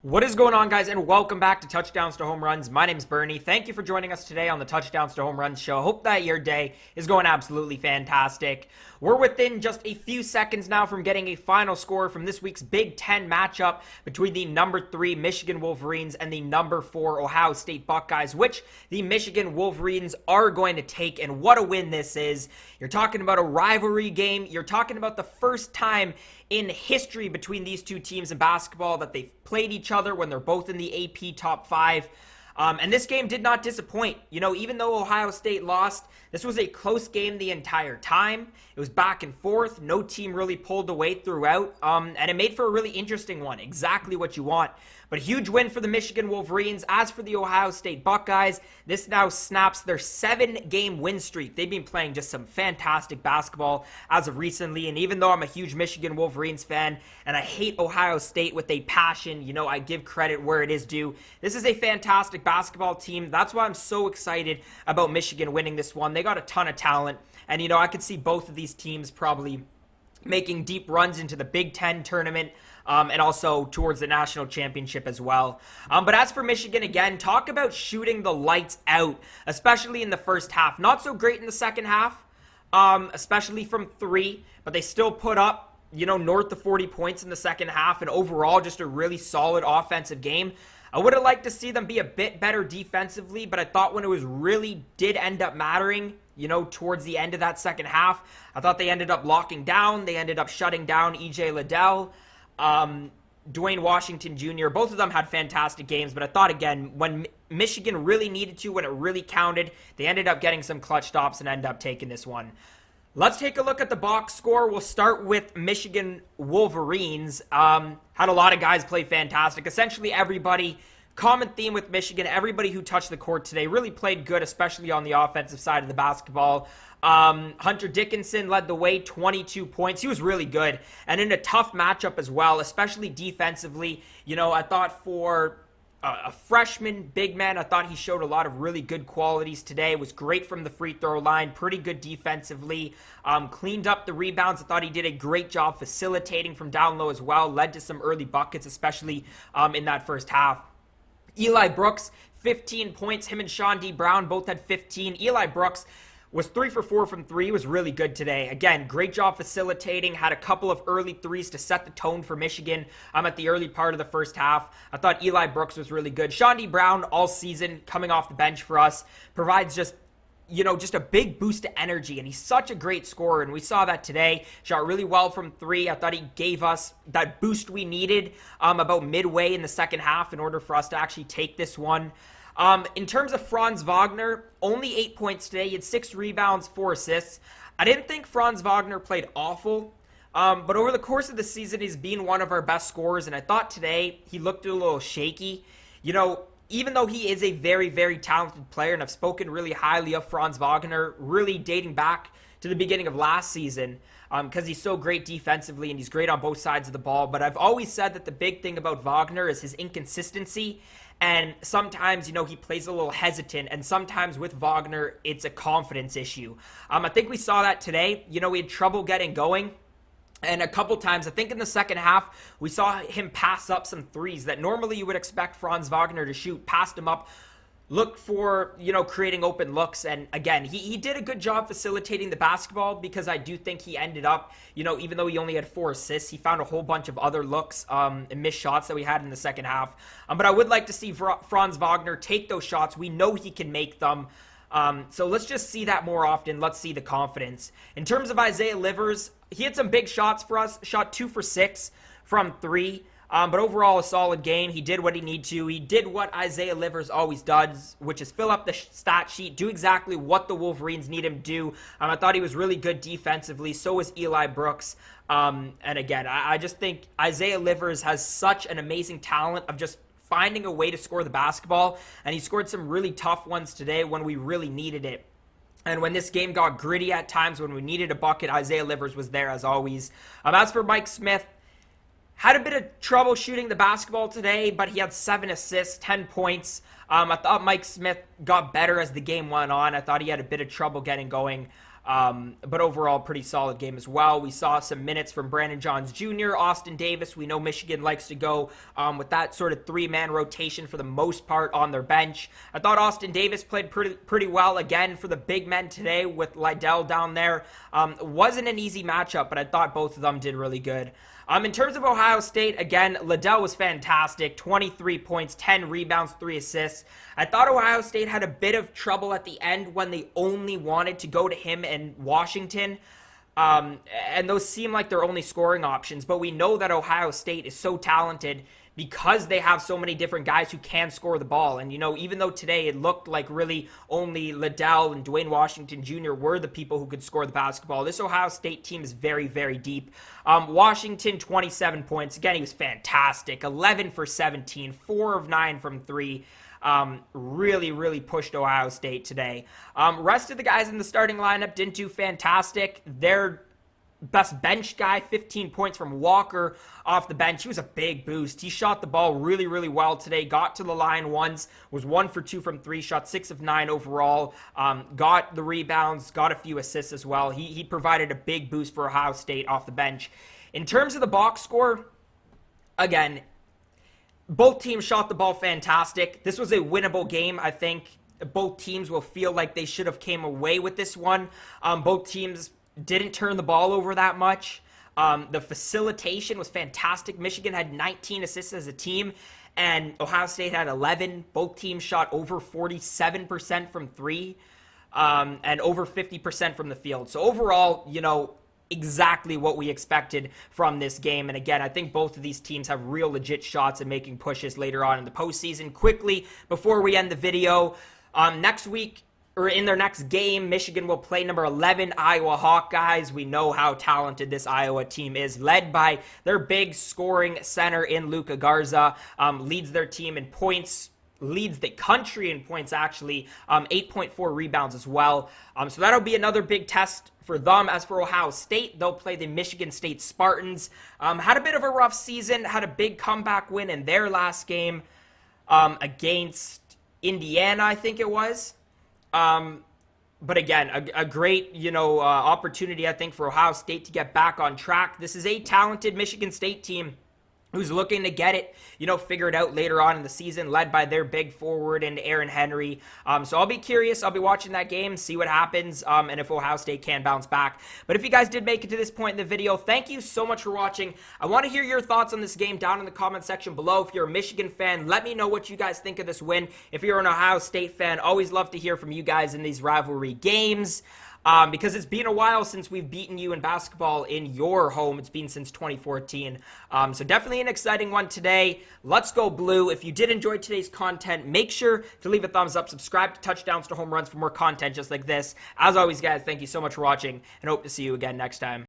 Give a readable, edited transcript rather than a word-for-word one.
What is going on, guys, and welcome back to Touchdowns to Home Runs. My name's Bernie. Thank you for joining us today on the Touchdowns to Home Runs show. Hope that your day is going absolutely fantastic. We're within just a few seconds now from getting a final score from this week's Big Ten matchup between the number 3 Michigan Wolverines and the number 4 Ohio State Buckeyes, which the Michigan Wolverines are going to take, and what a win this is. You're talking about a rivalry game. You're talking about the first time in history between these two teams in basketball that they've played each other when they're both in the AP top 5. And this game did not disappoint. You know, even though Ohio State lost, this was a close game the entire time. It was back and forth. No team really pulled away throughout. And it made for a really interesting one. Exactly what you want. But a huge win for the Michigan Wolverines. As for the Ohio State Buckeyes, this now snaps their 7-game win streak. They've been playing just some fantastic basketball as of recently. And even though I'm a huge Michigan Wolverines fan and I hate Ohio State with a passion, you know, I give credit where it is due. This is a fantastic basketball team. That's why I'm so excited about Michigan winning this one. They got a ton of talent. And, you know, I could see both of these teams probably making deep runs into the Big Ten tournament and also towards the national championship as well. But as for Michigan, again, talk about shooting the lights out, especially in the first half. Not so great in the second half, especially from 3, but they still put up, you know, north of 40 points in the second half, and overall just a really solid offensive game. I would have liked to see them be a bit better defensively, but I thought when it was really did end up mattering, you know, towards the end of that second half, I thought they ended up locking down. They ended up shutting down EJ Liddell, Duane Washington Jr. Both of them had fantastic games, but I thought, again, when Michigan really needed to, when it really counted, they ended up getting some clutch stops and ended up taking this one. Let's take a look at the box score. We'll start with Michigan Wolverines. Had a lot of guys play fantastic. Essentially everybody, common theme with Michigan, everybody who touched the court today really played good, especially on the offensive side of the basketball. Hunter Dickinson led the way, 22 points. He was really good. And in a tough matchup as well, especially defensively. You know, I thought for a freshman big man, I thought he showed a lot of really good qualities today. Was great from the free throw line, pretty good defensively, cleaned up the rebounds. I thought he did a great job facilitating from down low as well, led to some early buckets, especially in that first half. Eli Brooks, 15 points. Him and Chaundee Brown both had 15. Eli Brooks was 3 for 4 from 3. He was really good today. Again, great job facilitating. Had a couple of early threes to set the tone for Michigan at the early part of the first half. I thought Eli Brooks was really good. Chaundee Brown all season coming off the bench for us provides just, you know, just a big boost to energy, and he's such a great scorer, and we saw that today. Shot really well from 3. I thought he gave us that boost we needed about midway in the second half in order for us to actually take this one. In terms of Franz Wagner, only 8 points today. He had 6 rebounds, 4 assists. I didn't think Franz Wagner played awful, but over the course of the season, he's been one of our best scorers, and I thought today he looked a little shaky. You know, even though he is a very, very talented player, and I've spoken really highly of Franz Wagner, really dating back to the beginning of last season, because he's so great defensively and he's great on both sides of the ball. But I've always said that the big thing about Wagner is his inconsistency. And sometimes, you know, he plays a little hesitant, and sometimes with Wagner, it's a confidence issue. I think we saw that today. You know, we had trouble getting going. And a couple times, I think in the second half, we saw him pass up some threes that normally you would expect Franz Wagner to shoot. Passed him up, look for, you know, creating open looks. And again, he did a good job facilitating the basketball, because I do think he ended up, you know, even though he only had 4 assists, he found a whole bunch of other looks and missed shots that we had in the second half. But I would like to see Franz Wagner take those shots. We know he can make them. So let's just see that more often. Let's see the confidence. In terms of Isaiah Livers, he had some big shots for us. Shot 2 for 6 from 3. But overall, a solid game. He did what he needed to. He did what Isaiah Livers always does, which is fill up the stat sheet, do exactly what the Wolverines need him to do. I thought he was really good defensively. So was Eli Brooks. And again, I just think Isaiah Livers has such an amazing talent of just finding a way to score the basketball. And he scored some really tough ones today when we really needed it. And when this game got gritty at times, when we needed a bucket, Isaiah Livers was there as always. As for Mike Smith, had a bit of trouble shooting the basketball today, but he had 7 assists, 10 points. I thought Mike Smith got better as the game went on. I thought he had a bit of trouble getting going. But overall, pretty solid game as well. We saw some minutes from Brandon Johns Jr., Austin Davis. We know Michigan likes to go with that sort of three-man rotation for the most part on their bench. I thought Austin Davis played pretty well again for the big men today with Liddell down there. Wasn't an easy matchup, but I thought both of them did really good. In terms of Ohio State, again, Liddell was fantastic. 23 points, 10 rebounds, 3 assists. I thought Ohio State had a bit of trouble at the end when they only wanted to go to him and Washington. And those seem like their only scoring options. But we know that Ohio State is so talented because they have so many different guys who can score the ball. And, even though today it looked like really only Liddell and Duane Washington Jr. were the people who could score the basketball, this Ohio State team is very, very deep. Washington, 27 points. Again, he was fantastic. 11 for 17, 4 of 9 from 3. Really, really pushed Ohio State today. Rest of the guys in the starting lineup didn't do fantastic. Their best bench guy, 15 points from Walker off the bench. He was a big boost. He shot the ball really, really well today. Got to the line once, was 1 for 2 from 3, shot 6 of 9 overall. Got the rebounds, got a few assists as well. He provided a big boost for Ohio State off the bench. In terms of the box score, again, both teams shot the ball fantastic. This was a winnable game, I think. Both teams will feel like they should have came away with this one. Both teams didn't turn the ball over that much. The facilitation was fantastic. Michigan had 19 assists as a team, and Ohio State had 11. Both teams shot over 47% from 3 and over 50% from the field. So overall, exactly what we expected from this game. And again, I think both of these teams have real legit shots at making pushes later on in the postseason. Quickly, before we end the video, next week, or in their next game, Michigan will play number 11 Iowa Hawkeyes. We know how talented this Iowa team is, led by their big scoring center in Luka Garza. Leads their team in points, leads the country in points, actually. 8.4 rebounds as well. So that'll be another big test for them. As for Ohio State, they'll play the Michigan State Spartans. Had a bit of a rough season, had a big comeback win in their last game against Indiana, I think it was. But again, a great, opportunity, I think, for Ohio State to get back on track. This is a talented Michigan State team who's looking to get it, figured out later on in the season, led by their big forward and Aaron Henry. So I'll be curious. I'll be watching that game, see what happens, and if Ohio State can bounce back. But if you guys did make it to this point in the video, thank you so much for watching. I want to hear your thoughts on this game down in the comment section below. If you're a Michigan fan, let me know what you guys think of this win. If you're an Ohio State fan, always love to hear from you guys in these rivalry games. Because it's been a while since we've beaten you in basketball in your home. It's been since 2014. So definitely an exciting one today. Let's go blue. If you did enjoy today's content, make sure to leave a thumbs up. Subscribe to Touchdowns to Home Runs for more content just like this. As always, guys, thank you so much for watching, and hope to see you again next time.